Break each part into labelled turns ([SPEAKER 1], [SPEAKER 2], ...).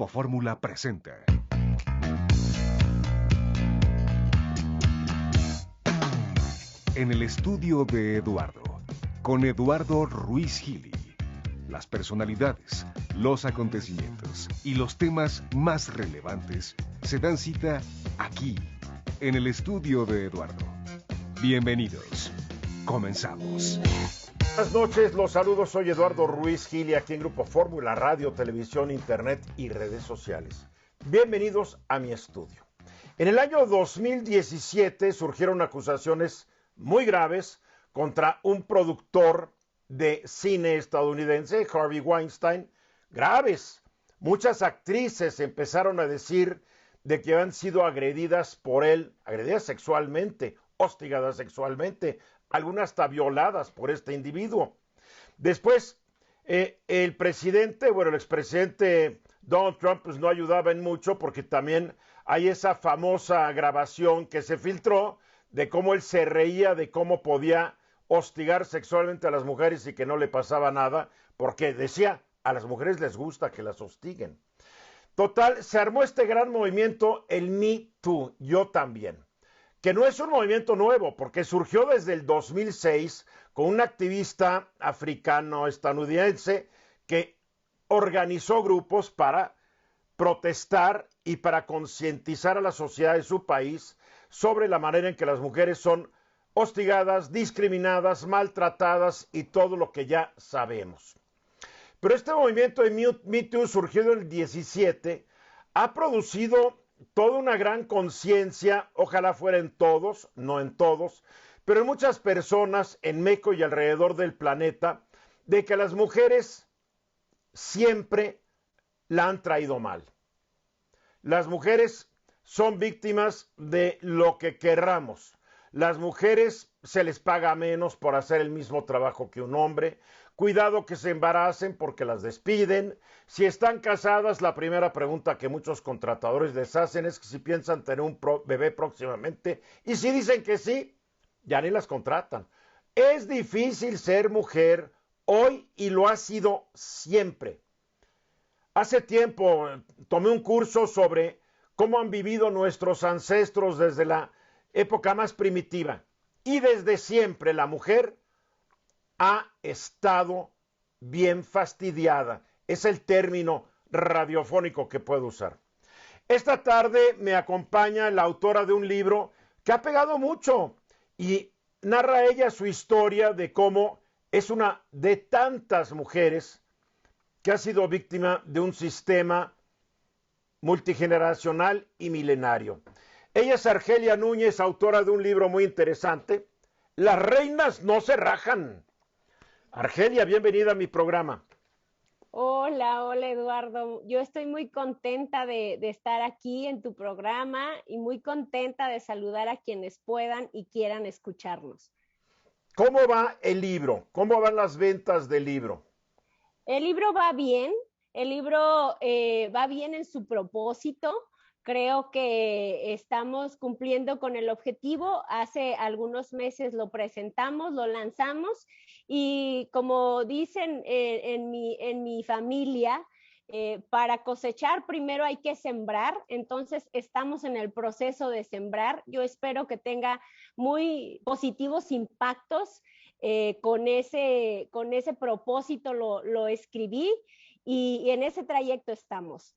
[SPEAKER 1] Grupo Fórmula presenta. En el estudio de Eduardo, con Eduardo Ruiz Gili. Las personalidades, los acontecimientos y los temas más relevantes se dan cita aquí, en el estudio de Eduardo. Bienvenidos. Comenzamos.
[SPEAKER 2] Buenas noches, los saludos, soy Eduardo Ruiz Gili, aquí en Grupo Fórmula, radio, televisión, internet y redes sociales. Bienvenidos a mi estudio. En el año 2017 surgieron acusaciones muy graves contra un productor de cine estadounidense, Harvey Weinstein, graves. Muchas actrices empezaron a decir de que han sido agredidas por él, agredidas sexualmente, hostigadas sexualmente, algunas hasta violadas por este individuo. Después, el expresidente Donald Trump pues no ayudaba en mucho porque también hay esa famosa grabación que se filtró de cómo él se reía de cómo podía hostigar sexualmente a las mujeres y que no le pasaba nada, porque decía, a las mujeres les gusta que las hostiguen. Total, se armó este gran movimiento, el Me Too, yo también, que no es un movimiento nuevo, porque surgió desde el 2006 con un activista africano-estadounidense que organizó grupos para protestar y para concientizar a la sociedad de su país sobre la manera en que las mujeres son hostigadas, discriminadas, maltratadas y todo lo que ya sabemos. Pero este movimiento de Me Too, surgido en el 17, ha producido toda una gran conciencia, ojalá fuera en todos, no en todos, pero en muchas personas en México y alrededor del planeta, de que las mujeres siempre la han traído mal. Las mujeres son víctimas de lo que querramos. Las mujeres se les paga menos por hacer el mismo trabajo que un hombre. Cuidado que se embaracen porque las despiden. Si están casadas, la primera pregunta que muchos contratadores les hacen es que si piensan tener un bebé próximamente. Y si dicen que sí, ya ni las contratan. Es difícil ser mujer hoy y lo ha sido siempre. Hace tiempo tomé un curso sobre cómo han vivido nuestros ancestros desde la época más primitiva. Y desde siempre la mujer ha estado bien fastidiada. Es el término radiofónico que puedo usar. Esta tarde me acompaña la autora de un libro que ha pegado mucho y narra ella su historia de cómo es una de tantas mujeres que ha sido víctima de un sistema multigeneracional y milenario. Ella es Argelia Núñez, autora de un libro muy interesante, Las reinas no se rajan. Argelia, bienvenida a mi programa.
[SPEAKER 3] Hola Eduardo. Yo estoy muy contenta de estar aquí en tu programa y muy contenta de saludar a quienes puedan y quieran escucharnos.
[SPEAKER 2] ¿Cómo va el libro? ¿Cómo van las ventas del libro?
[SPEAKER 3] El libro va bien, va bien en su propósito. Creo que estamos cumpliendo con el objetivo. Hace algunos meses lo presentamos, lo lanzamos y como dicen en mi familia, para cosechar primero hay que sembrar. Entonces estamos en el proceso de sembrar. Yo espero que tenga muy positivos impactos. Con ese propósito lo escribí y en ese trayecto estamos.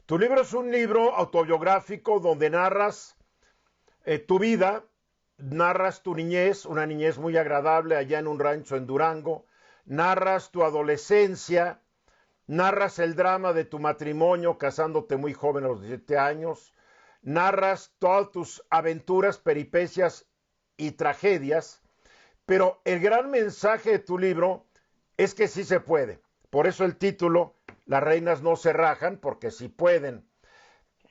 [SPEAKER 2] Tu libro es un libro autobiográfico donde narras tu vida, narras tu niñez, una niñez muy agradable allá en un rancho en Durango, narras tu adolescencia, narras el drama de tu matrimonio casándote muy joven a los 17 años, narras todas tus aventuras, peripecias y tragedias, pero el gran mensaje de tu libro es que sí se puede. Por eso el título, Las reinas no se rajan, porque sí pueden.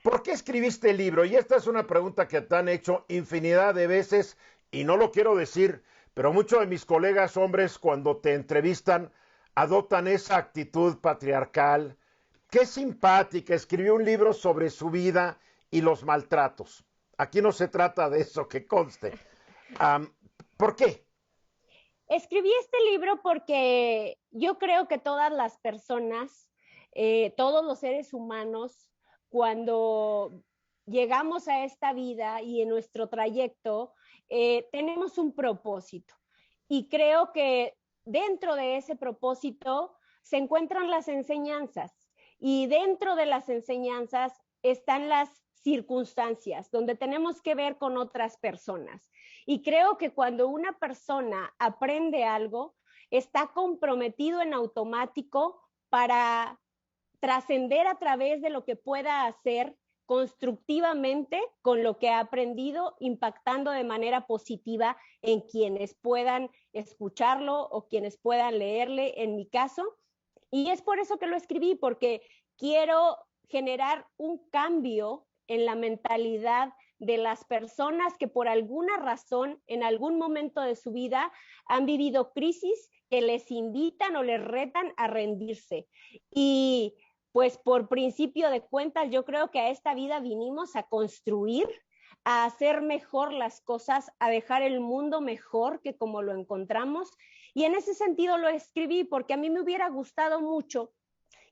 [SPEAKER 2] ¿Por qué escribiste el libro? Y esta es una pregunta que te han hecho infinidad de veces y no lo quiero decir, pero muchos de mis colegas hombres cuando te entrevistan adoptan esa actitud patriarcal. Qué simpática, escribió un libro sobre su vida y los maltratos. Aquí no se trata de eso, que conste. ¿Por qué?
[SPEAKER 3] Escribí este libro porque yo creo que todas las personas todos los seres humanos, cuando llegamos a esta vida y en nuestro trayecto, tenemos un propósito. Y creo que dentro de ese propósito se encuentran las enseñanzas. Y dentro de las enseñanzas están las circunstancias, donde tenemos que ver con otras personas. Y creo que cuando una persona aprende algo, está comprometido en automático para trascender a través de lo que pueda hacer constructivamente con lo que ha aprendido, impactando de manera positiva en quienes puedan escucharlo o quienes puedan leerle, en mi caso. Y es por eso que lo escribí, porque quiero generar un cambio en la mentalidad de las personas que por alguna razón, en algún momento de su vida, han vivido crisis que les invitan o les retan a rendirse. Y pues por principio de cuentas, yo creo que a esta vida vinimos a construir, a hacer mejor las cosas, a dejar el mundo mejor que como lo encontramos. Y en ese sentido lo escribí, porque a mí me hubiera gustado mucho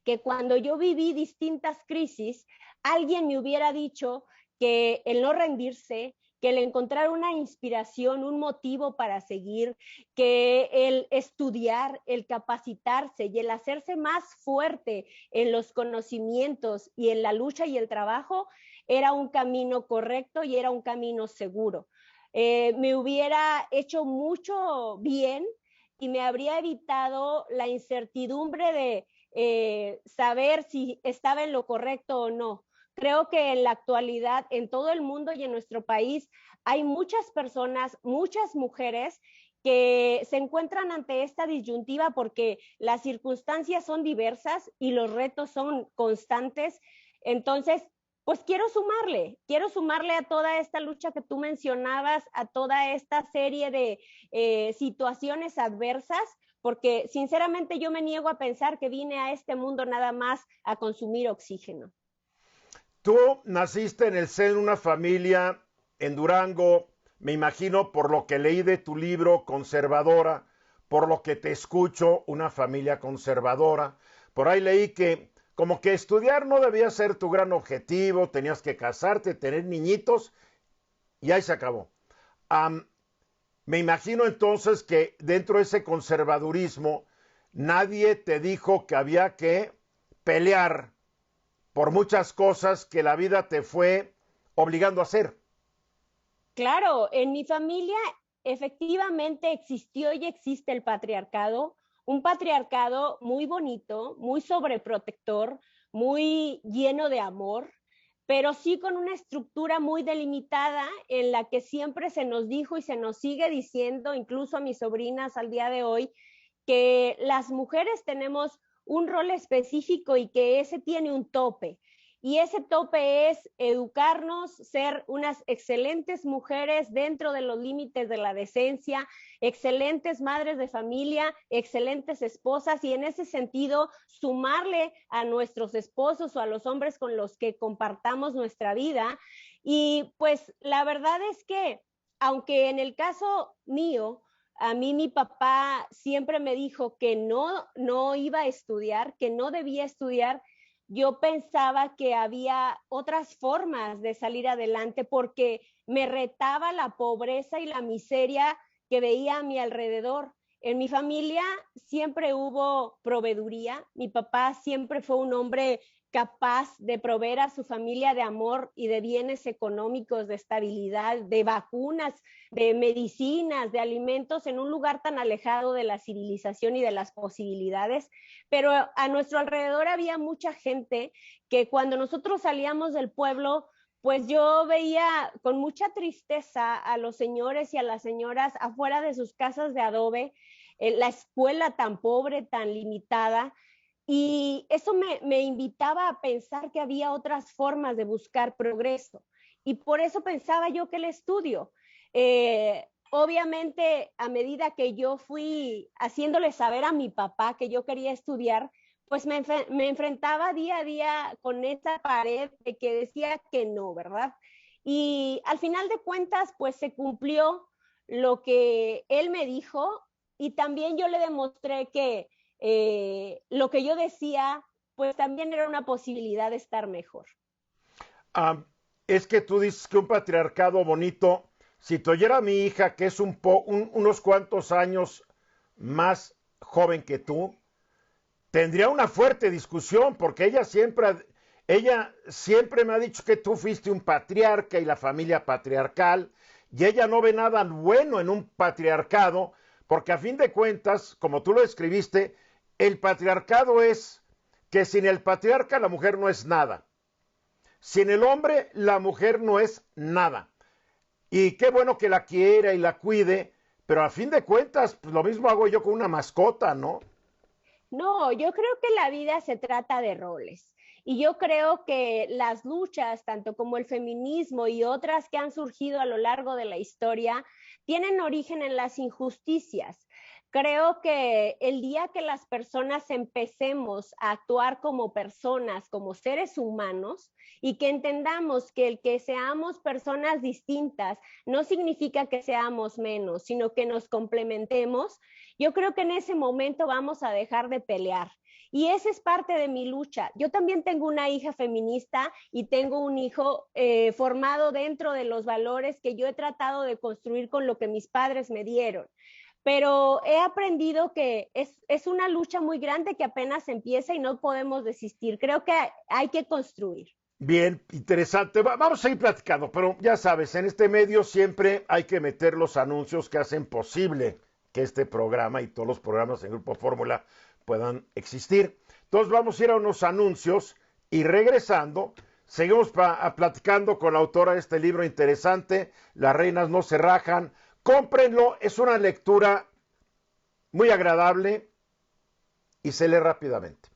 [SPEAKER 3] que cuando yo viví distintas crisis, alguien me hubiera dicho que el no rendirse, que el encontrar una inspiración, un motivo para seguir, que el estudiar, el capacitarse y el hacerse más fuerte en los conocimientos y en la lucha y el trabajo era un camino correcto y era un camino seguro. Me hubiera hecho mucho bien y me habría evitado la incertidumbre de saber si estaba en lo correcto o no. Creo que en la actualidad, en todo el mundo y en nuestro país, hay muchas personas, muchas mujeres que se encuentran ante esta disyuntiva porque las circunstancias son diversas y los retos son constantes. Entonces, pues quiero sumarle a toda esta lucha que tú mencionabas, a toda esta serie de situaciones adversas, porque sinceramente yo me niego a pensar que vine a este mundo nada más a consumir oxígeno.
[SPEAKER 2] Tú naciste en el seno de una familia en Durango, me imagino por lo que leí de tu libro, conservadora, por lo que te escucho, una familia conservadora. Por ahí leí que como que estudiar no debía ser tu gran objetivo, tenías que casarte, tener niñitos y ahí se acabó. Me imagino entonces que dentro de ese conservadurismo nadie te dijo que había que pelear por muchas cosas que la vida te fue obligando a hacer.
[SPEAKER 3] Claro, en mi familia efectivamente existió y existe el patriarcado, un patriarcado muy bonito, muy sobreprotector, muy lleno de amor, pero sí con una estructura muy delimitada en la que siempre se nos dijo y se nos sigue diciendo, incluso a mis sobrinas al día de hoy, que las mujeres tenemos un rol específico y que ese tiene un tope. Y ese tope es educarnos, ser unas excelentes mujeres dentro de los límites de la decencia, excelentes madres de familia, excelentes esposas y en ese sentido sumarle a nuestros esposos o a los hombres con los que compartamos nuestra vida. Y pues la verdad es que, aunque en el caso mío, a mí mi papá siempre me dijo que no iba a estudiar, que no debía estudiar. Yo pensaba que había otras formas de salir adelante porque me retaba la pobreza y la miseria que veía a mi alrededor. En mi familia siempre hubo proveeduría. Mi papá siempre fue un hombre capaz de proveer a su familia de amor y de bienes económicos, de estabilidad, de vacunas, de medicinas, de alimentos en un lugar tan alejado de la civilización y de las posibilidades. Pero a nuestro alrededor había mucha gente que cuando nosotros salíamos del pueblo, pues yo veía con mucha tristeza a los señores y a las señoras afuera de sus casas de adobe, la escuela tan pobre, tan limitada, y eso me invitaba a pensar que había otras formas de buscar progreso. Y por eso pensaba yo que el estudio, obviamente a medida que yo fui haciéndole saber a mi papá que yo quería estudiar, pues me enfrentaba día a día con esa pared de que decía que no, ¿verdad? Y al final de cuentas, pues se cumplió lo que él me dijo y también yo le demostré que lo que yo decía pues también era una posibilidad de estar mejor.
[SPEAKER 2] Es que tú dices que un patriarcado bonito, si te oyera mi hija, que es unos cuantos años más joven que tú, tendría una fuerte discusión, porque ella siempre me ha dicho que tú fuiste un patriarca y la familia patriarcal, y ella no ve nada bueno en un patriarcado, porque a fin de cuentas, como tú lo escribiste, el patriarcado es que sin el patriarca la mujer no es nada. Sin el hombre, la mujer no es nada. Y qué bueno que la quiera y la cuide, pero a fin de cuentas, pues lo mismo hago yo con una mascota, ¿no?
[SPEAKER 3] No, yo creo que la vida se trata de roles. Y yo creo que las luchas, tanto como el feminismo y otras que han surgido a lo largo de la historia, tienen origen en las injusticias. Creo que el día que las personas empecemos a actuar como personas, como seres humanos, y que entendamos que el que seamos personas distintas no significa que seamos menos, sino que nos complementemos, yo creo que en ese momento vamos a dejar de pelear. Y esa es parte de mi lucha. Yo también tengo una hija feminista y tengo un hijo formado dentro de los valores que yo he tratado de construir con lo que mis padres me dieron. Pero he aprendido que es una lucha muy grande que apenas empieza y no podemos desistir. Creo que hay que construir.
[SPEAKER 2] Bien, interesante. Vamos a ir platicando, pero ya sabes, en este medio siempre hay que meter los anuncios que hacen posible que este programa y todos los programas en Grupo Fórmula puedan existir. Entonces vamos a ir a unos anuncios y regresando, seguimos platicando con la autora de este libro interesante, Las reinas no se rajan. Cómprenlo, es una lectura muy agradable y se lee rápidamente.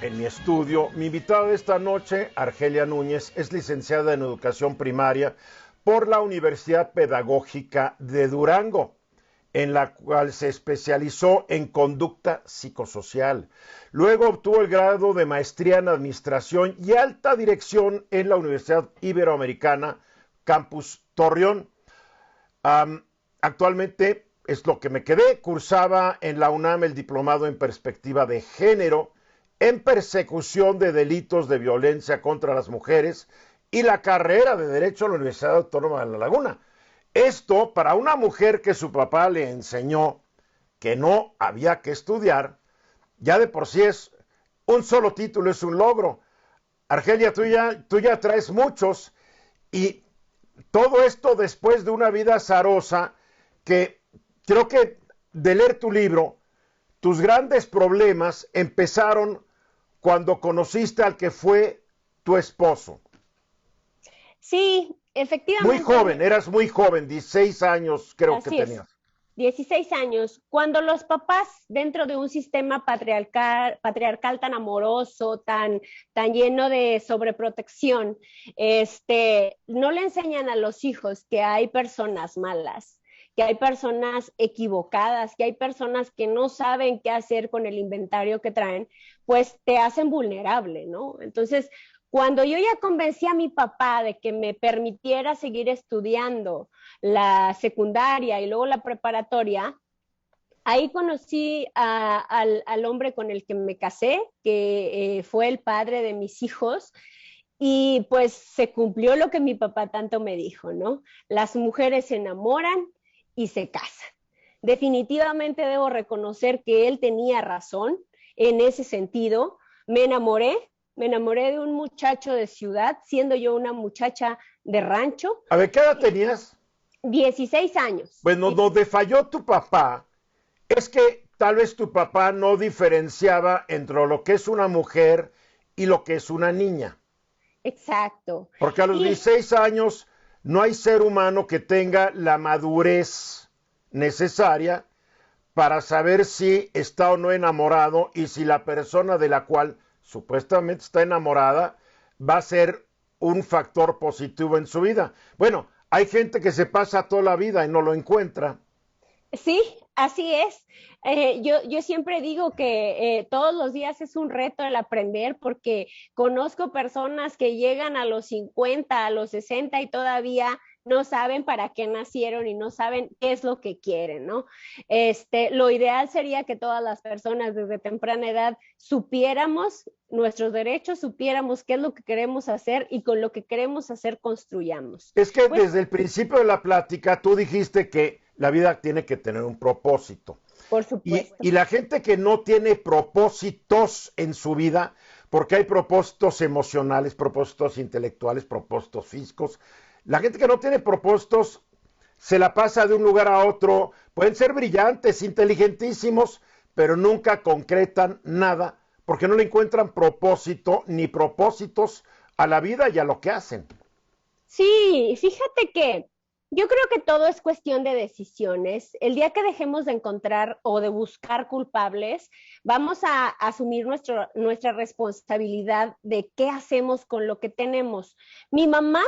[SPEAKER 2] En mi estudio, mi invitada de esta noche, Argelia Núñez, es licenciada en Educación Primaria por la Universidad Pedagógica de Durango, en la cual se especializó en conducta psicosocial. Luego obtuvo el grado de maestría en Administración y Alta Dirección en la Universidad Iberoamericana, Campus Torreón. Actualmente, es lo que me quedé, cursaba en la UNAM el diplomado en Perspectiva de Género, en persecución de delitos de violencia contra las mujeres y la carrera de Derecho a la Universidad Autónoma de La Laguna. Esto para una mujer que su papá le enseñó que no había que estudiar, ya de por sí es un solo título, es un logro. Argelia, tú ya traes muchos y todo esto después de una vida azarosa que creo que de leer tu libro, tus grandes problemas empezaron cuando conociste al que fue tu esposo.
[SPEAKER 3] Sí, efectivamente.
[SPEAKER 2] Muy joven, eras muy joven, 16 años creo que tenías.
[SPEAKER 3] 16 años. Cuando los papás dentro de un sistema patriarcal tan amoroso, tan lleno de sobreprotección, no le enseñan a los hijos que hay personas malas, que hay personas equivocadas, que hay personas que no saben qué hacer con el inventario que traen, pues te hacen vulnerable, ¿no? Entonces, cuando yo ya convencí a mi papá de que me permitiera seguir estudiando la secundaria y luego la preparatoria, ahí conocí al hombre con el que me casé, que fue el padre de mis hijos, y pues se cumplió lo que mi papá tanto me dijo, ¿no? Las mujeres se enamoran y se casan. Definitivamente debo reconocer que él tenía razón en ese sentido. Me enamoré de un muchacho de ciudad, siendo yo una muchacha de rancho.
[SPEAKER 2] A ver, ¿qué edad tenías?
[SPEAKER 3] 16 años.
[SPEAKER 2] Bueno, donde falló tu papá es que tal vez tu papá no diferenciaba entre lo que es una mujer y lo que es una niña.
[SPEAKER 3] Exacto.
[SPEAKER 2] Porque a los 16 años no hay ser humano que tenga la madurez necesaria para saber si está o no enamorado y si la persona de la cual supuestamente está enamorada va a ser un factor positivo en su vida. Bueno, hay gente que se pasa toda la vida y no lo encuentra.
[SPEAKER 3] Sí, así es. Yo siempre digo que todos los días es un reto el aprender porque conozco personas que llegan a los 50, a los 60 y todavía no saben para qué nacieron y no saben qué es lo que quieren, ¿no? Lo ideal sería que todas las personas desde temprana edad supiéramos nuestros derechos, supiéramos qué es lo que queremos hacer y con lo que queremos hacer construyamos.
[SPEAKER 2] Es que
[SPEAKER 3] Pues,
[SPEAKER 2] desde el principio de la plática tú dijiste que la vida tiene que tener un propósito.
[SPEAKER 3] por
[SPEAKER 2] Y
[SPEAKER 3] supuesto.
[SPEAKER 2] la gente que no tiene propósitos en su vida, porque hay propósitos emocionales, propósitos intelectuales, propósitos físicos, la gente que no tiene propósitos se la pasa de un lugar a otro, pueden ser brillantes, inteligentísimos, pero nunca concretan nada, porque no le encuentran propósito ni propósitos a la vida y a lo que hacen.
[SPEAKER 3] Sí, fíjate que yo creo que todo es cuestión de decisiones. El día que dejemos de encontrar o de buscar culpables, vamos a asumir nuestra responsabilidad de qué hacemos con lo que tenemos. Mi mamá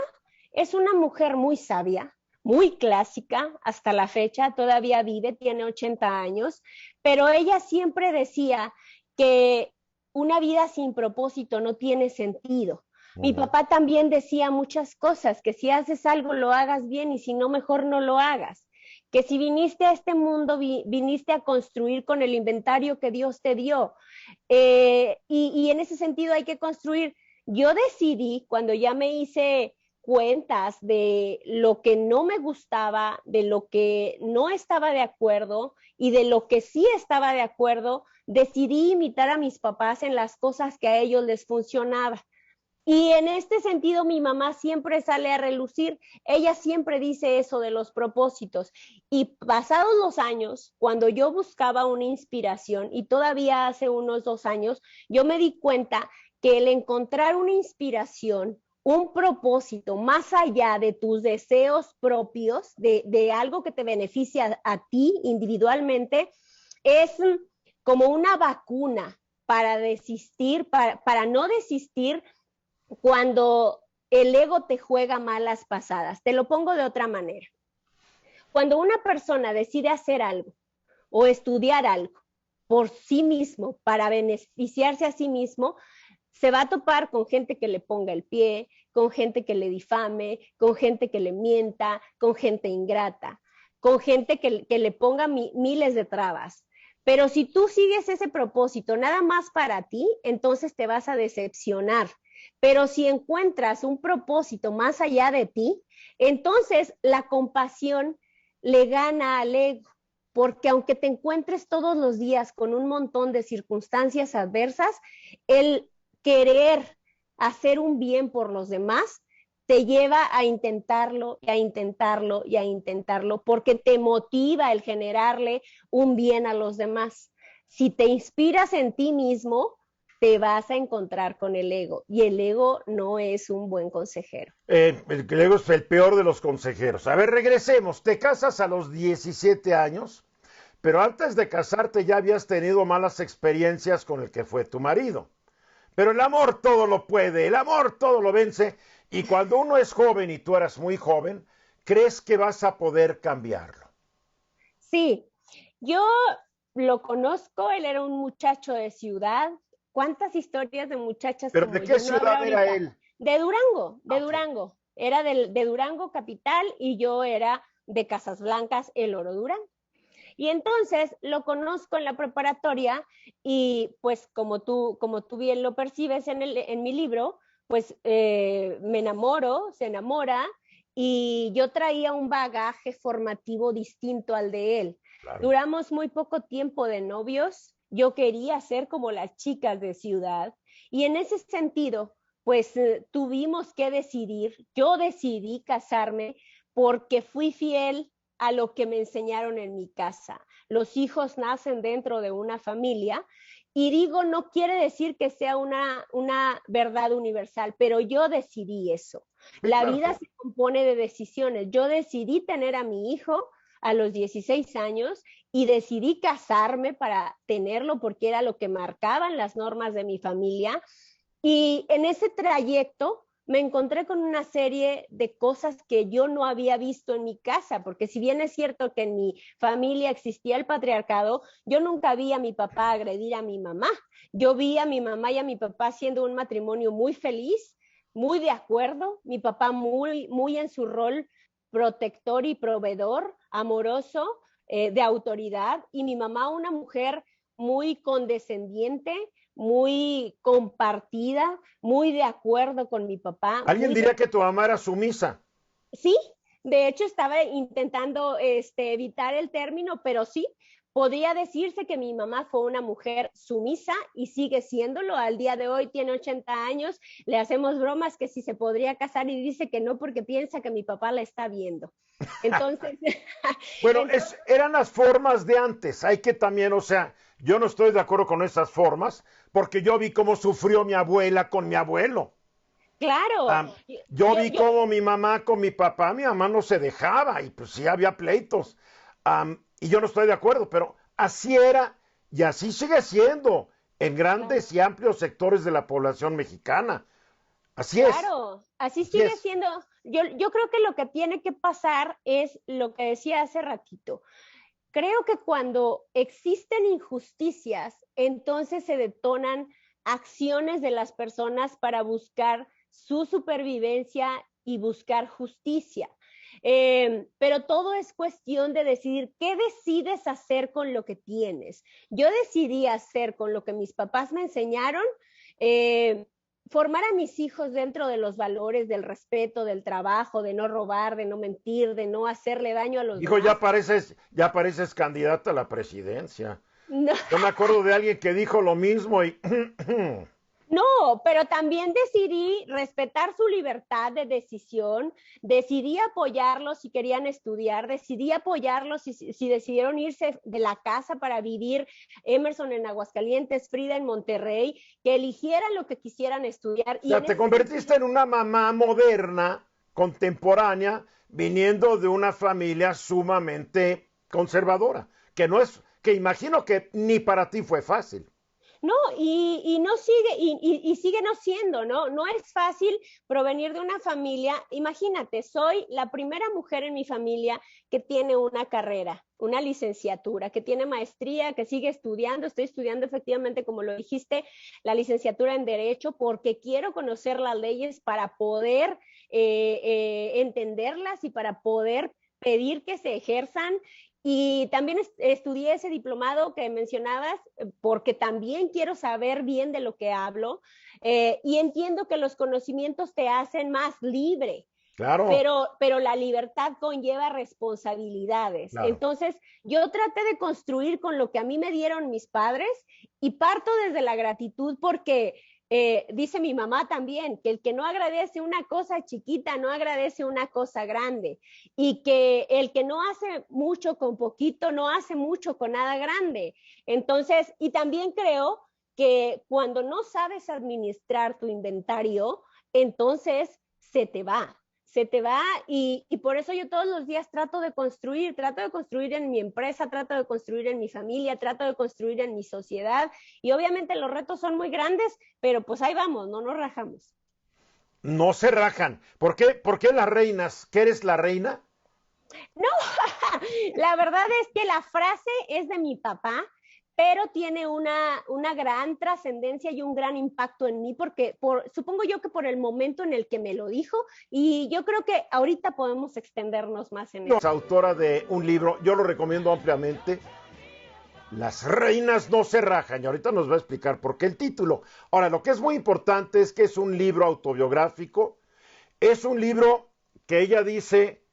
[SPEAKER 3] es una mujer muy sabia, muy clásica, hasta la fecha, todavía vive, tiene 80 años, pero ella siempre decía que una vida sin propósito no tiene sentido. Mi
[SPEAKER 2] Uh-huh.
[SPEAKER 3] papá también decía muchas cosas, que si haces algo lo hagas bien y si no, mejor no lo hagas. Que si viniste a este mundo, viniste a construir con el inventario que Dios te dio. Y en ese sentido hay que construir. Yo decidí, cuando ya me hice cuentas de lo que no me gustaba, de lo que no estaba de acuerdo y de lo que sí estaba de acuerdo, decidí imitar a mis papás en las cosas que a ellos les funcionaba. Y en este sentido, mi mamá siempre sale a relucir. Ella siempre dice eso de los propósitos. Y pasados los años, cuando yo buscaba una inspiración, y todavía hace unos 2 años, yo me di cuenta que el encontrar una inspiración, un propósito más allá de tus deseos propios, de algo que te beneficia a ti individualmente, es como una vacuna para desistir, para no desistir cuando el ego te juega malas pasadas. Te lo pongo de otra manera. Cuando una persona decide hacer algo o estudiar algo por sí mismo, para beneficiarse a sí mismo, se va a topar con gente que le ponga el pie, con gente que le difame, con gente que le mienta, con gente ingrata, con gente que le ponga miles de trabas. Pero si tú sigues ese propósito nada más para ti, entonces te vas a decepcionar. Pero si encuentras un propósito más allá de ti, entonces la compasión le gana al ego, porque aunque te encuentres todos los días con un montón de circunstancias adversas, el querer hacer un bien por los demás te lleva a intentarlo y a intentarlo y a intentarlo, porque te motiva el generarle un bien a los demás. Si te inspiras en ti mismo, te vas a encontrar con el ego y el ego no es un buen consejero.
[SPEAKER 2] El ego es el peor de los consejeros. A ver, regresemos. Te casas a los 17 años, pero antes de casarte ya habías tenido malas experiencias con el que fue tu marido. Pero el amor todo lo puede, el amor todo lo vence. Y cuando uno es joven y tú eras muy joven, crees que vas a poder cambiarlo.
[SPEAKER 3] Sí, yo lo conozco, él era un muchacho de ciudad. ¿Cuántas historias de muchachas
[SPEAKER 2] ¿Pero de
[SPEAKER 3] como
[SPEAKER 2] qué
[SPEAKER 3] yo no habrá
[SPEAKER 2] ciudad era
[SPEAKER 3] ahorita?
[SPEAKER 2] él?
[SPEAKER 3] De Durango, de
[SPEAKER 2] Ok.
[SPEAKER 3] Durango. Era de Durango capital y yo era de Casas Blancas, el Oro Durango. Y entonces lo conozco en la preparatoria y pues como tú bien lo percibes en mi libro, pues me enamoro, se enamora y yo traía un bagaje formativo distinto al de él.
[SPEAKER 2] Claro.
[SPEAKER 3] Duramos muy poco tiempo de novios, yo quería ser como las chicas de ciudad y en ese sentido, pues tuvimos que decidir, yo decidí casarme porque fui fiel a lo que me enseñaron en mi casa. Los hijos nacen dentro de una familia y digo, no quiere decir que sea una verdad universal, pero yo decidí eso.
[SPEAKER 2] Sí,
[SPEAKER 3] La
[SPEAKER 2] claro.
[SPEAKER 3] vida se compone de decisiones. Yo decidí tener a mi hijo a los 16 años y decidí casarme para tenerlo porque era lo que marcaban las normas de mi familia. Y en ese trayecto me encontré con una serie de cosas que yo no había visto en mi casa, porque si bien es cierto que en mi familia existía el patriarcado, yo nunca vi a mi papá agredir a mi mamá. Yo vi a mi mamá y a mi papá siendo un matrimonio muy feliz, muy de acuerdo, mi papá muy en su rol protector y proveedor, amoroso, de autoridad, y mi mamá una mujer muy condescendiente, muy compartida, muy de acuerdo con mi papá.
[SPEAKER 2] Alguien diría que tu mamá era sumisa.
[SPEAKER 3] Sí, de hecho estaba intentando evitar el término, pero sí, podría decirse que mi mamá fue una mujer sumisa y sigue siéndolo. Al día de hoy tiene 80 años, le hacemos bromas que si se podría casar y dice que no porque piensa que mi papá la está viendo. Entonces,
[SPEAKER 2] bueno, eran las formas de antes. Hay que también, o sea, yo no estoy de acuerdo con esas formas porque yo vi cómo sufrió mi abuela con mi abuelo.
[SPEAKER 3] Claro.
[SPEAKER 2] Yo vi cómo mi mamá con mi mamá no se dejaba y pues sí había pleitos. Y yo no estoy de acuerdo, pero así era y así sigue siendo en grandes y amplios sectores de la población mexicana. Así es.
[SPEAKER 3] Claro, así sigue siendo. Yo creo que lo que tiene que pasar es lo que decía hace ratito. Creo que cuando existen injusticias, entonces se detonan acciones de las personas para buscar su supervivencia y buscar justicia. Pero todo es cuestión de decidir qué decides hacer con lo que tienes. Yo decidí hacer con lo que mis papás me enseñaron, formar a mis hijos dentro de los valores del respeto, del trabajo, de no robar, de no mentir, de no hacerle daño a los
[SPEAKER 2] demás.
[SPEAKER 3] Hijo,
[SPEAKER 2] ya pareces candidata a la presidencia.
[SPEAKER 3] No.
[SPEAKER 2] Yo me acuerdo de alguien que dijo lo mismo y...
[SPEAKER 3] No, pero también decidí respetar su libertad de decisión, decidí apoyarlos si querían estudiar, decidí apoyarlos si decidieron irse de la casa para vivir, Emerson en Aguascalientes, Frida en Monterrey, que eligieran lo que quisieran estudiar.
[SPEAKER 2] O sea, te convertiste en una mamá moderna, contemporánea, viniendo de una familia sumamente conservadora, que imagino que ni para ti fue fácil.
[SPEAKER 3] No, y no sigue, y sigue no siendo, ¿no? No es fácil provenir de una familia. Imagínate, soy la primera mujer en mi familia que tiene una carrera, una licenciatura, que tiene maestría, que sigue estudiando. Estoy estudiando efectivamente, como lo dijiste, la licenciatura en Derecho, porque quiero conocer las leyes para poder entenderlas y para poder pedir que se ejerzan. Y también estudié ese diplomado que mencionabas porque también quiero saber bien de lo que hablo y entiendo que los conocimientos te hacen más libre.
[SPEAKER 2] Claro.
[SPEAKER 3] Pero la libertad conlleva responsabilidades. Claro. Entonces, yo traté de construir con lo que a mí me dieron mis padres y parto desde la gratitud porque dice mi mamá también, que el que no agradece una cosa chiquita, no agradece una cosa grande, y que el que no hace mucho con poquito, no hace mucho con nada grande. Entonces, y también creo que cuando no sabes administrar tu inventario, entonces se te va y por eso yo todos los días trato de construir en mi empresa, trato de construir en mi familia, trato de construir en mi sociedad y obviamente los retos son muy grandes, pero pues ahí vamos, no nos rajamos.
[SPEAKER 2] No se rajan. ¿Por qué las reinas? ¿Qué eres la reina?
[SPEAKER 3] No, la verdad es que la frase es de mi papá, pero tiene una gran trascendencia y un gran impacto en mí, porque supongo yo que por el momento en el que me lo dijo, y yo creo que ahorita podemos extendernos más en eso.
[SPEAKER 2] Es autora de un libro, yo lo recomiendo ampliamente, Las reinas no se rajan, y ahorita nos va a explicar por qué el título. Ahora, lo que es muy importante es que es un libro autobiográfico, es un libro que ella dice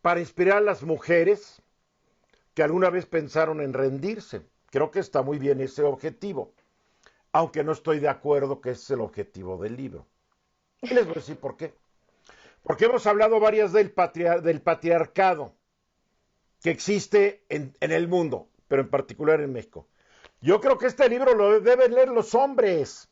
[SPEAKER 2] para inspirar a las mujeres que alguna vez pensaron en rendirse. Creo que está muy bien ese objetivo, aunque no estoy de acuerdo que ese es el objetivo del libro. Y les voy a decir por qué. Porque hemos hablado varias del patriarcado que existe en el mundo, pero en particular en México. Yo creo que este libro lo deben leer los hombres.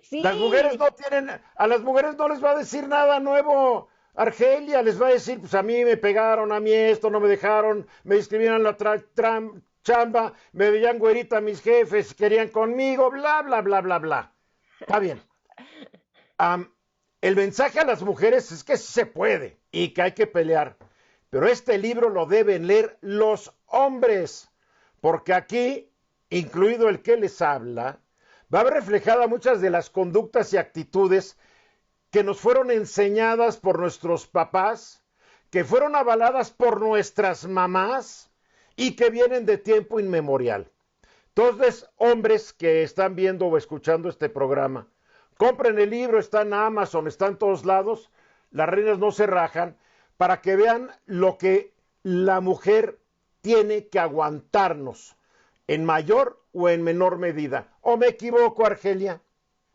[SPEAKER 3] Sí.
[SPEAKER 2] Las mujeres no tienen, a las mujeres no les va a decir nada nuevo. Argelia les va a decir, pues a mí me pegaron, a mí esto, no me dejaron, me discriminaron la chamba, me veían güerita mis jefes, querían conmigo, bla, bla, bla, bla, bla. Está bien. El mensaje a las mujeres es que sí se puede y que hay que pelear. Pero este libro lo deben leer los hombres, porque aquí, incluido el que les habla, va a ver reflejada muchas de las conductas y actitudes que nos fueron enseñadas por nuestros papás, que fueron avaladas por nuestras mamás y que vienen de tiempo inmemorial. Entonces, hombres que están viendo o escuchando este programa, compren el libro, está en Amazon, está en todos lados, Las reinas no se rajan, para que vean lo que la mujer tiene que aguantarnos, en mayor o en menor medida. ¿O me equivoco, Argelia?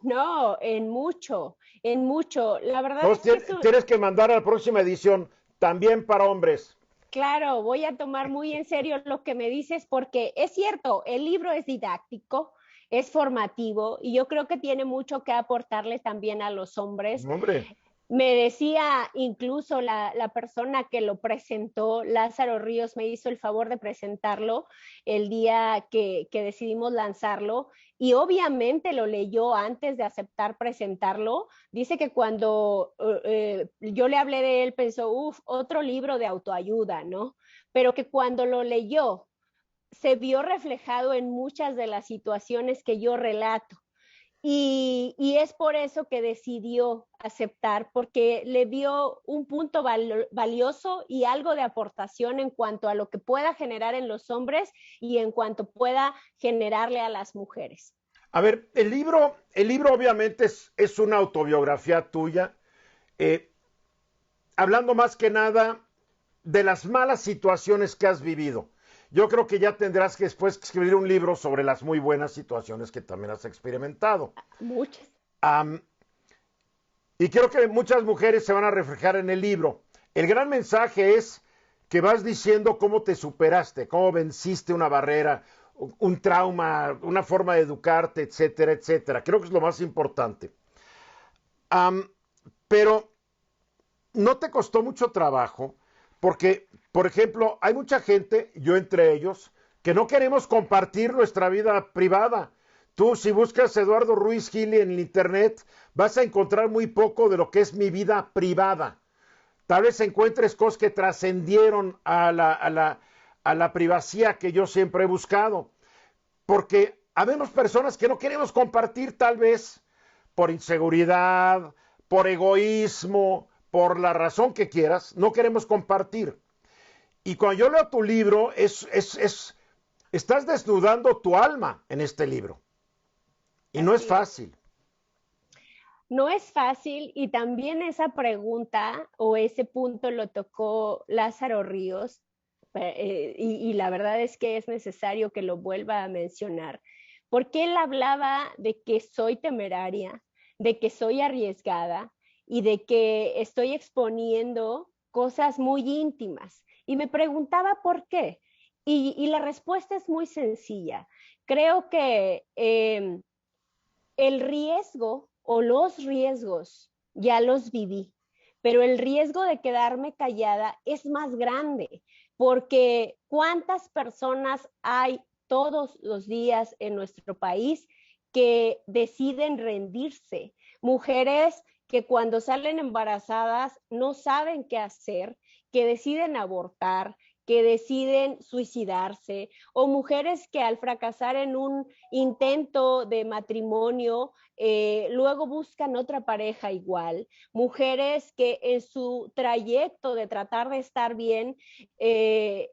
[SPEAKER 3] No, en mucho, en mucho. La verdad es
[SPEAKER 2] Entonces,
[SPEAKER 3] que eso,
[SPEAKER 2] tienes que mandar a la próxima edición, también para hombres.
[SPEAKER 3] claro, voy a tomar muy en serio lo que me dices porque es cierto, el libro es didáctico, es formativo y yo creo que tiene mucho que aportarle también a los hombres.
[SPEAKER 2] Hombre,
[SPEAKER 3] Me decía incluso la persona que lo presentó, Lázaro Ríos, me hizo el favor de presentarlo el día que decidimos lanzarlo y obviamente lo leyó antes de aceptar presentarlo. Dice que cuando yo le hablé de él pensó, uff, otro libro de autoayuda, ¿no? Pero que cuando lo leyó se vio reflejado en muchas de las situaciones que yo relato. Y es por eso que decidió aceptar, porque le vio un punto valioso y algo de aportación en cuanto a lo que pueda generar en los hombres y en cuanto pueda generarle a las mujeres.
[SPEAKER 2] a ver, el libro obviamente es una autobiografía tuya, eh, hablando más que nada de las malas situaciones que has vivido. Yo creo que ya tendrás que después escribir un libro sobre las muy buenas situaciones que también has experimentado.
[SPEAKER 3] Muchas.
[SPEAKER 2] Um, y creo que muchas mujeres se van a reflejar en el libro. El gran mensaje es que vas diciendo cómo te superaste, cómo venciste una barrera, un trauma, una forma de educarte, etcétera, etcétera. Creo que es lo más importante. Um, pero no te costó mucho trabajo, porque, por ejemplo, hay mucha gente, yo entre ellos, que no queremos compartir nuestra vida privada. Tú, si buscas Eduardo Ruiz Gili en el internet, vas a encontrar muy poco de lo que es mi vida privada. Tal vez encuentres cosas que trascendieron a la privacidad que yo siempre he buscado. Porque habemos personas que no queremos compartir, tal vez por inseguridad, por egoísmo, por la razón que quieras, no queremos compartir. Y cuando yo leo tu libro, estás desnudando tu alma en este libro. Y no es fácil.
[SPEAKER 3] No es fácil y también esa pregunta o ese punto lo tocó Lázaro Ríos y la verdad es que es necesario que lo vuelva a mencionar, porque él hablaba de que soy temeraria, de que soy arriesgada y de que estoy exponiendo cosas muy íntimas. Y me preguntaba por qué. Y la respuesta es muy sencilla. Creo que el riesgo o los riesgos ya los viví, pero el riesgo de quedarme callada es más grande, porque ¿cuántas personas hay todos los días en nuestro país que deciden rendirse? Mujeres que cuando salen embarazadas no saben qué hacer, que deciden abortar, que deciden suicidarse, o mujeres que al fracasar en un intento de matrimonio, luego buscan otra pareja igual, mujeres que en su trayecto de tratar de estar bien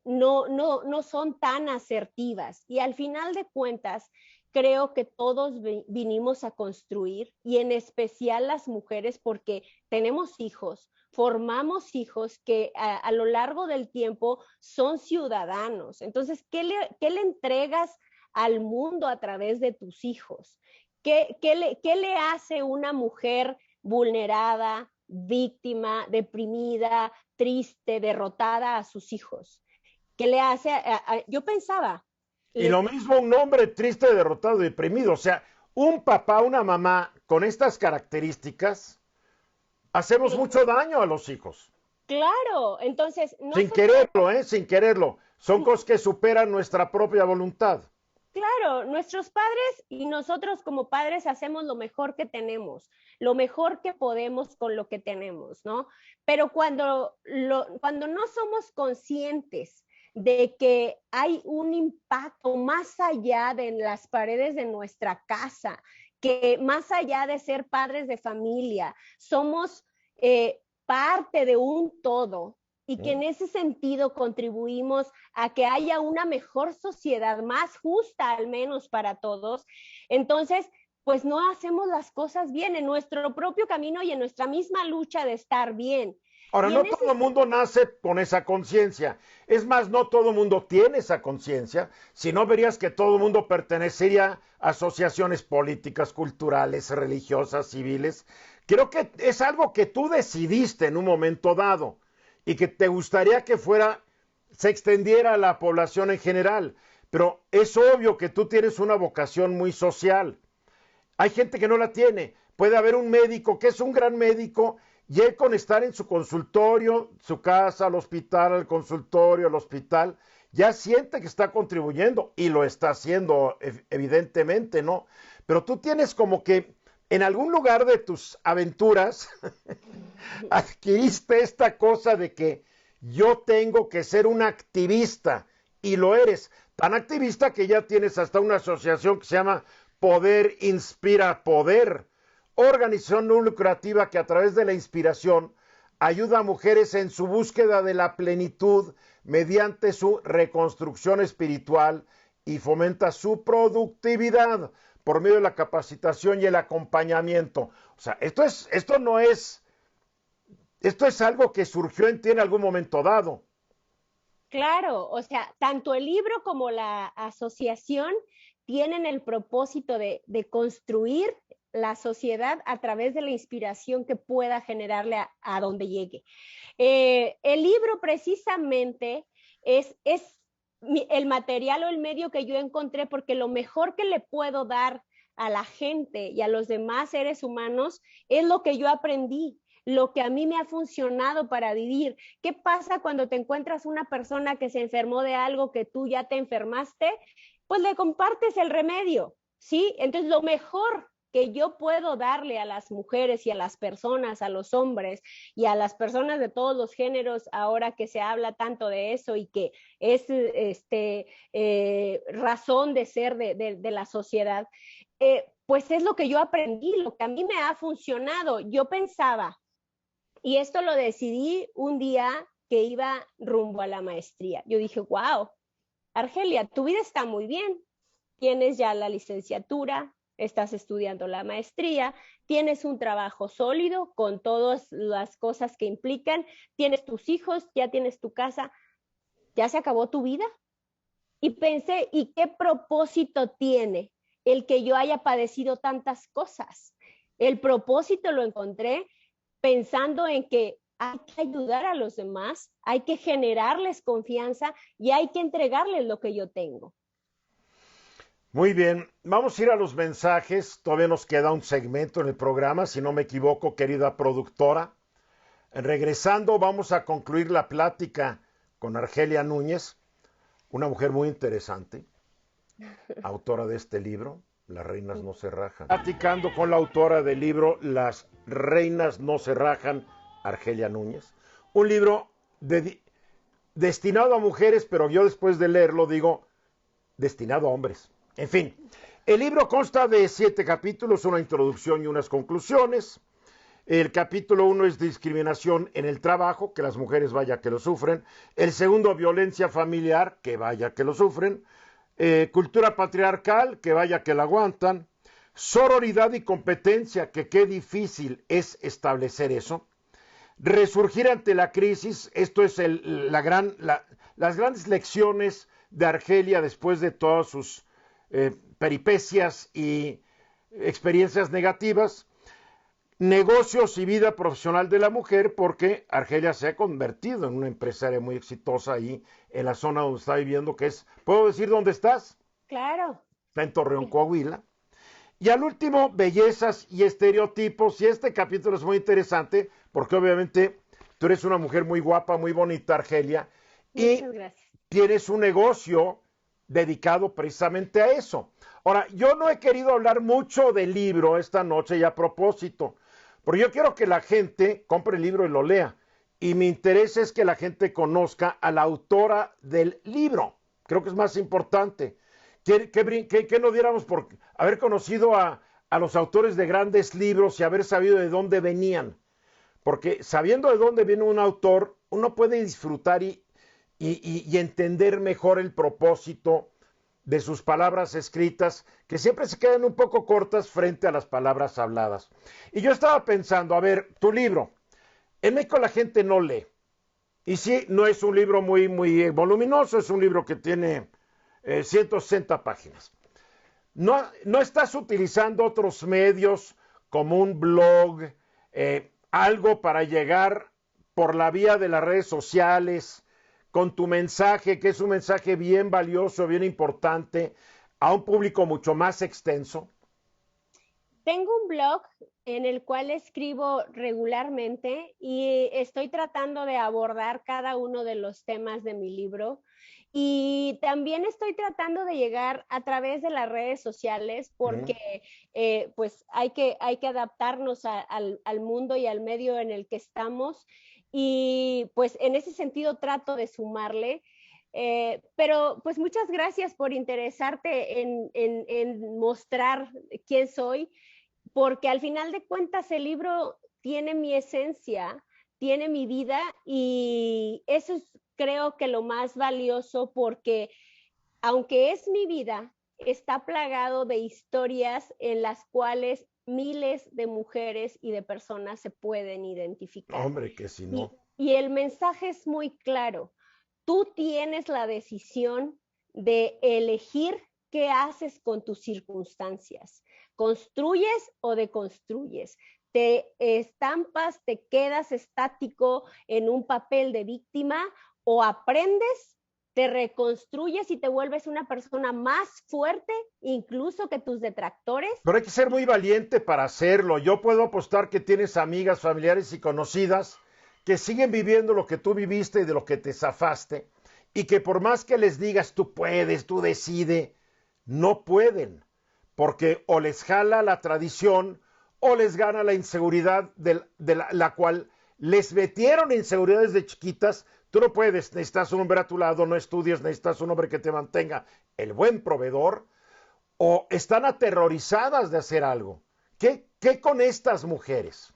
[SPEAKER 3] no son tan asertivas y al final de cuentas creo que todos vinimos a construir y en especial las mujeres porque tenemos hijos, formamos hijos que a lo largo del tiempo son ciudadanos. Entonces, ¿qué le entregas al mundo a través de tus hijos? ¿Qué le hace una mujer vulnerada, víctima, deprimida, triste, derrotada a sus hijos? ¿Qué le hace? Yo pensaba,
[SPEAKER 2] Y lo mismo un hombre triste, derrotado, deprimido. O sea, un papá, una mamá con estas características, hacemos
[SPEAKER 3] sí,
[SPEAKER 2] mucho daño a los hijos.
[SPEAKER 3] claro, entonces no
[SPEAKER 2] Sin
[SPEAKER 3] se
[SPEAKER 2] quererlo, ¿eh? Sin quererlo. Son cosas que superan nuestra propia voluntad.
[SPEAKER 3] Claro, nuestros padres y nosotros como padres hacemos lo mejor que tenemos, lo mejor que podemos con lo que tenemos, ¿no? Pero cuando no somos conscientes de que hay un impacto más allá de las paredes de nuestra casa, que más allá de ser padres de familia, somos parte de un todo, y que en ese sentido contribuimos a que haya una mejor sociedad, más justa al menos para todos, entonces pues no hacemos las cosas bien en nuestro propio camino y en nuestra misma lucha de estar bien.
[SPEAKER 2] Ahora,
[SPEAKER 3] Y
[SPEAKER 2] no
[SPEAKER 3] en ese...
[SPEAKER 2] todo el mundo nace con esa conciencia. Es más, no todo el mundo tiene esa conciencia. Si no, verías que todo el mundo pertenecería a asociaciones políticas, culturales, religiosas, civiles. Creo que es algo que tú decidiste en un momento dado y que te gustaría que se extendiera a la población en general. Pero es obvio que tú tienes una vocación muy social. Hay gente que no la tiene. Puede haber un médico que es un gran médico y él con estar en su consultorio, su casa, al hospital, al consultorio, al hospital, ya siente que está contribuyendo y lo está haciendo evidentemente, ¿no? Pero tú tienes como que en algún lugar de tus aventuras adquiriste esta cosa de que yo tengo que ser un activista y lo eres. Tan activista que ya tienes hasta una asociación que se llama Poder Inspira Poder, organización no lucrativa que a través de la inspiración ayuda a mujeres en su búsqueda de la plenitud mediante su reconstrucción espiritual y fomenta su productividad por medio de la capacitación y el acompañamiento. O sea, esto es algo que surgió en ti en algún momento dado.
[SPEAKER 3] Claro, o sea, tanto el libro como la asociación tienen el propósito de construir la sociedad a través de la inspiración que pueda generarle a donde llegue. El libro precisamente es el material o el medio que yo encontré, porque lo mejor que le puedo dar a la gente y a los demás seres humanos es lo que yo aprendí, lo que a mí me ha funcionado para vivir. ¿Qué pasa cuando te encuentras una persona que se enfermó de algo que tú ya te enfermaste? Pues le compartes el remedio, ¿sí? Entonces lo mejor que yo puedo darle a las mujeres y a las personas, a los hombres y a las personas de todos los géneros, ahora que se habla tanto de eso y que es razón de ser de la sociedad, pues es lo que yo aprendí, lo que a mí me ha funcionado. Yo pensaba, y esto lo decidí un día que iba rumbo a la maestría. Yo dije, wow, Argelia, tu vida está muy bien. Tienes ya la licenciatura, estás estudiando la maestría, tienes un trabajo sólido con todas las cosas que implican, tienes tus hijos, ya tienes tu casa, ¿ya se acabó tu vida? Y pensé, ¿y qué propósito tiene el que yo haya padecido tantas cosas? El propósito lo encontré pensando en que hay que ayudar a los demás, hay que generarles confianza y hay que entregarles lo que yo tengo.
[SPEAKER 2] Muy bien, vamos a ir a los mensajes. Todavía nos queda un segmento en el programa, si no me equivoco, querida productora. Regresando, vamos a concluir la plática con Argelia Núñez, una mujer muy interesante, autora de este libro, Las reinas no se rajan. Platicando con la autora del libro Las reinas no se rajan, Argelia Núñez. Un libro destinado a mujeres, pero yo después de leerlo digo, destinado a hombres. En fin, el libro consta de 7 capítulos, una introducción y unas conclusiones. El capítulo 1 es discriminación en el trabajo, que las mujeres vaya que lo sufren. El segundo, violencia familiar, que vaya que lo sufren. Cultura patriarcal, que vaya que la aguantan. Sororidad y competencia, que qué difícil es establecer eso. Resurgir ante la crisis, esto es las grandes lecciones de Argelia después de todas sus peripecias y experiencias negativas. Negocios y vida profesional de la mujer, porque Argelia se ha convertido en una empresaria muy exitosa ahí en la zona donde está viviendo, que es, ¿puedo decir dónde estás?
[SPEAKER 3] Claro.
[SPEAKER 2] Está en Torreón, Coahuila. Y al último, bellezas y estereotipos. Y este capítulo es muy interesante porque obviamente tú eres una mujer muy guapa, muy bonita, Argelia.
[SPEAKER 3] Muchas gracias.
[SPEAKER 2] Tienes un negocio dedicado precisamente a eso. Ahora, yo no he querido hablar mucho del libro esta noche y a propósito, porque yo quiero que la gente compre el libro y lo lea. Y mi interés es que la gente conozca a la autora del libro. Creo que es más importante. ¿Qué no diéramos por haber conocido a los autores de grandes libros y haber sabido de dónde venían? Porque sabiendo de dónde viene un autor, uno puede disfrutar y entender mejor el propósito de sus palabras escritas, que siempre se quedan un poco cortas frente a las palabras habladas. Y yo estaba pensando, a ver, tu libro, en México la gente no lee. Y sí, no es un libro muy voluminoso, es un libro que tiene 160 páginas. No estás utilizando otros medios como un blog, algo para llegar por la vía de las redes sociales, con tu mensaje, que es un mensaje bien valioso, bien importante, a un público mucho más extenso.
[SPEAKER 3] Tengo un blog en el cual escribo regularmente y estoy tratando de abordar cada uno de los temas de mi libro. Y también estoy tratando de llegar a través de las redes sociales porque pues hay que adaptarnos al mundo y al medio en el que estamos. Y pues en ese sentido trato de sumarle. Pero pues muchas gracias por interesarte en mostrar quién soy, porque al final de cuentas el libro tiene mi esencia, tiene mi vida y eso es creo que lo más valioso porque aunque es mi vida, está plagado de historias en las cuales miles de mujeres y de personas se pueden identificar.
[SPEAKER 2] Hombre, que si no.
[SPEAKER 3] Y el mensaje es muy claro. Tú tienes la decisión de elegir qué haces con tus circunstancias. ¿Construyes o deconstruyes? ¿Te estampas, te quedas estático en un papel de víctima o aprendes, te reconstruyes y te vuelves una persona más fuerte, incluso que tus detractores?
[SPEAKER 2] Pero hay que ser muy valiente para hacerlo. Yo puedo apostar que tienes amigas, familiares y conocidas que siguen viviendo lo que tú viviste y de lo que te zafaste, y que por más que les digas tú puedes, tú decide, no pueden, porque o les jala la tradición o les gana la inseguridad de la cual les metieron inseguridades de chiquitas. Tú no puedes, necesitas un hombre a tu lado, no estudias, necesitas un hombre que te mantenga el buen proveedor, o están aterrorizadas de hacer algo. ¿Qué con estas mujeres?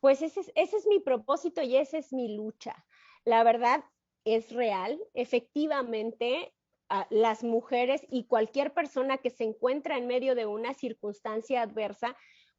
[SPEAKER 3] Pues ese es mi propósito y esa es mi lucha. La verdad es real, efectivamente, las mujeres y cualquier persona que se encuentra en medio de una circunstancia adversa,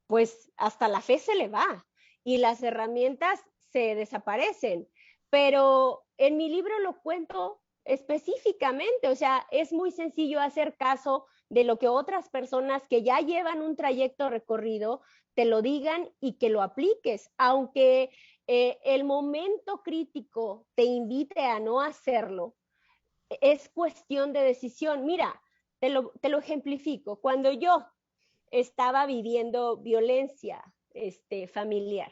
[SPEAKER 3] pues hasta la fe se le va y las herramientas se desaparecen. Pero en mi libro lo cuento específicamente, o sea, es muy sencillo hacer caso de lo que otras personas que ya llevan un trayecto recorrido te lo digan y que lo apliques, aunque el momento crítico te invite a no hacerlo, es cuestión de decisión. Mira, te lo ejemplifico. Cuando yo estaba viviendo violencia familiar,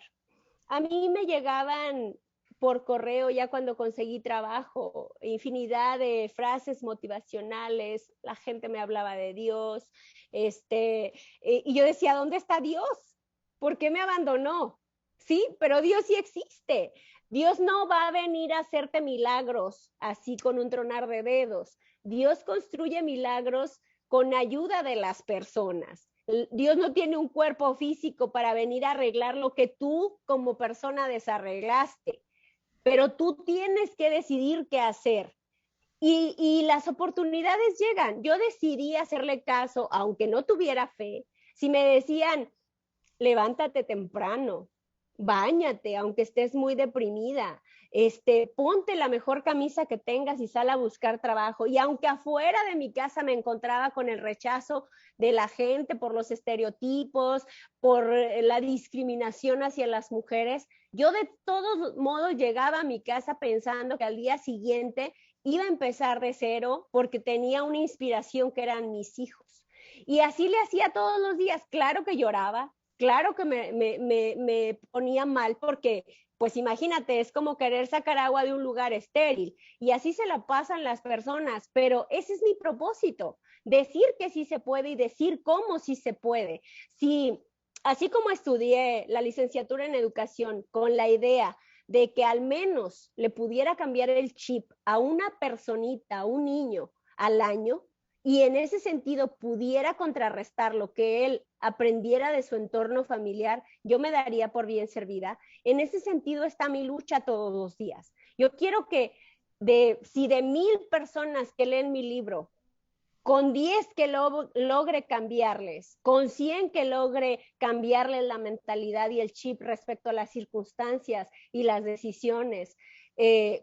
[SPEAKER 3] a mí me llegaban por correo ya cuando conseguí trabajo, infinidad de frases motivacionales, la gente me hablaba de Dios, y yo decía, ¿dónde está Dios? ¿Por qué me abandonó? Sí, pero Dios sí existe. Dios no va a venir a hacerte milagros así con un tronar de dedos. Dios construye milagros con ayuda de las personas. Dios no tiene un cuerpo físico para venir a arreglar lo que tú como persona desarreglaste, pero tú tienes que decidir qué hacer. Y las oportunidades llegan. Yo decidí hacerle caso, aunque no tuviera fe. Si me decían, levántate temprano, báñate, aunque estés muy deprimida, ponte la mejor camisa que tengas y sal a buscar trabajo. Y aunque afuera de mi casa me encontraba con el rechazo de la gente por los estereotipos, por la discriminación hacia las mujeres, yo de todos modos llegaba a mi casa pensando que al día siguiente iba a empezar de cero porque tenía una inspiración que eran mis hijos. Y así le hacía todos los días. Claro que lloraba, claro que me ponía mal porque, pues imagínate, es como querer sacar agua de un lugar estéril y así se la pasan las personas, pero ese es mi propósito, decir que sí se puede y decir cómo sí se puede. Si, así como estudié la licenciatura en educación con la idea de que al menos le pudiera cambiar el chip a una personita, a un niño al año, y en ese sentido pudiera contrarrestar lo que él aprendiera de su entorno familiar, yo me daría por bien servida. En ese sentido está mi lucha todos los días. Yo quiero que si de 1,000 personas que leen mi libro, con 10 que logre cambiarles, con 100 que logre cambiarles la mentalidad y el chip respecto a las circunstancias y las decisiones,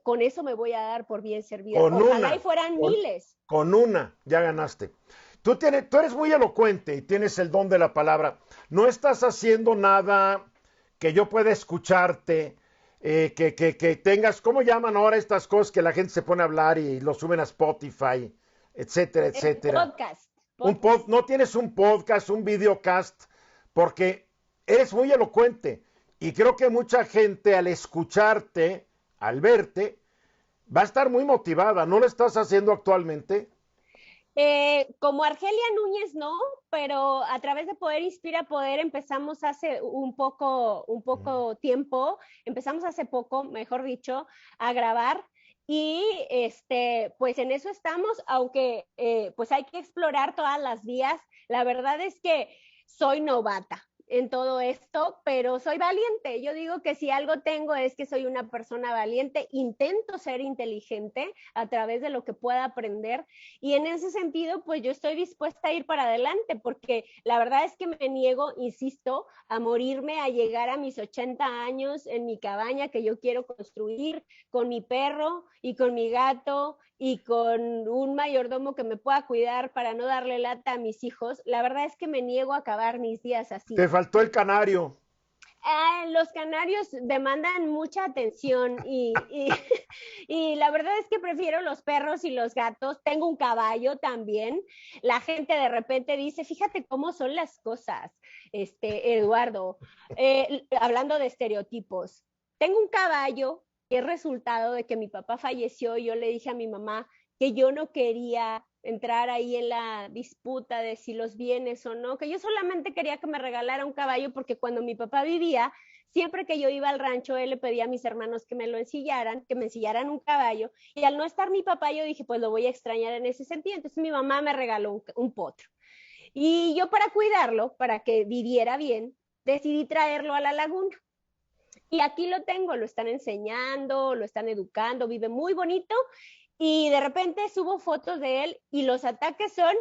[SPEAKER 3] con eso me voy a dar por bien servida.
[SPEAKER 2] Con
[SPEAKER 3] Ojalá y
[SPEAKER 2] una,
[SPEAKER 3] fueran
[SPEAKER 2] con,
[SPEAKER 3] miles.
[SPEAKER 2] con una, ya ganaste. Tú eres muy elocuente y tienes el don de la palabra. No estás haciendo nada que yo pueda escucharte, que tengas, ¿cómo llaman ahora estas cosas que la gente se pone a hablar y lo suben a Spotify, etcétera, etcétera?
[SPEAKER 3] Podcast, podcast.
[SPEAKER 2] No tienes un podcast, un videocast, porque eres muy elocuente. Y creo que mucha gente al escucharte, al verte, va a estar muy motivada. ¿No lo estás haciendo actualmente?
[SPEAKER 3] Como Argelia Núñez no, pero a través de Poder Inspira Poder empezamos hace un poco tiempo, empezamos hace poco, mejor dicho, a grabar y pues en eso estamos, aunque pues hay que explorar todas las vías. La verdad es que soy novata en todo esto, pero soy valiente. Yo digo que si algo tengo es que soy una persona valiente, intento ser inteligente a través de lo que pueda aprender y en ese sentido, pues yo estoy dispuesta a ir para adelante porque la verdad es que me niego, insisto, a morirme, a llegar a mis 80 años en mi cabaña que yo quiero construir con mi perro y con mi gato y con un mayordomo que me pueda cuidar para no darle lata a mis hijos. La verdad es que me niego a acabar mis días así.
[SPEAKER 2] Te faltó el canario.
[SPEAKER 3] Los canarios demandan mucha atención y la verdad es que prefiero los perros y los gatos. Tengo un caballo también. La gente de repente dice, fíjate cómo son las cosas, Eduardo, hablando de estereotipos. Tengo un caballo que es resultado de que mi papá falleció y yo le dije a mi mamá que yo no quería entrar ahí en la disputa de si los bienes o no, que yo solamente quería que me regalara un caballo porque cuando mi papá vivía, siempre que yo iba al rancho, él le pedía a mis hermanos que me lo ensillaran, que me ensillaran un caballo, y al no estar mi papá, yo dije, pues lo voy a extrañar en ese sentido, entonces mi mamá me regaló un potro. Y yo para cuidarlo, para que viviera bien, decidí traerlo a la laguna. Y aquí lo tengo, lo están enseñando, lo están educando, vive muy bonito y de repente subo fotos de él y los ataques son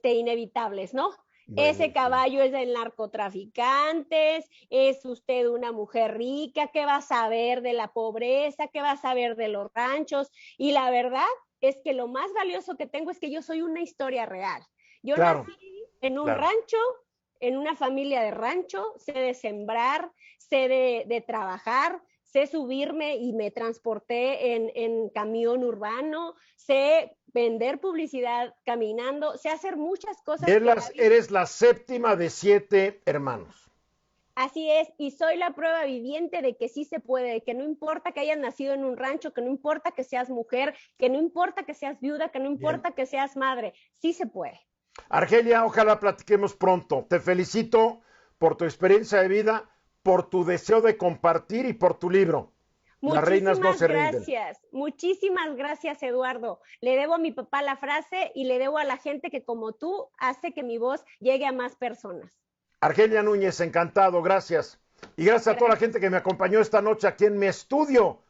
[SPEAKER 3] inevitables, ¿no? Ese caballo es del narcotraficantes, es usted una mujer rica, ¿qué va a saber de la pobreza? ¿Qué va a saber de los ranchos? Y la verdad es que lo más valioso que tengo es que yo soy una historia real. Yo
[SPEAKER 2] Claro,
[SPEAKER 3] nací en un
[SPEAKER 2] claro.
[SPEAKER 3] rancho, en una familia de rancho, sé de sembrar, sé de trabajar, sé subirme y me transporté en camión urbano, sé vender publicidad caminando, sé hacer muchas cosas que
[SPEAKER 2] Eres la séptima de 7 hermanos.
[SPEAKER 3] así es, y soy la prueba viviente de que sí se puede, de que no importa que hayas nacido en un rancho, que no importa que seas mujer, que no importa que seas viuda, que no
[SPEAKER 2] Bien.
[SPEAKER 3] importa que seas madre, sí se puede.
[SPEAKER 2] Argelia, ojalá platiquemos pronto. Te felicito por tu experiencia de vida, por tu deseo de compartir y por tu libro. Las reinas no se rinden.
[SPEAKER 3] Muchísimas gracias, Eduardo. Le debo a mi papá la frase y le debo a la gente que como tú hace que mi voz llegue a más personas.
[SPEAKER 2] Argelia Núñez, encantado, gracias. Y gracias a toda la gente que me acompañó esta noche aquí en mi estudio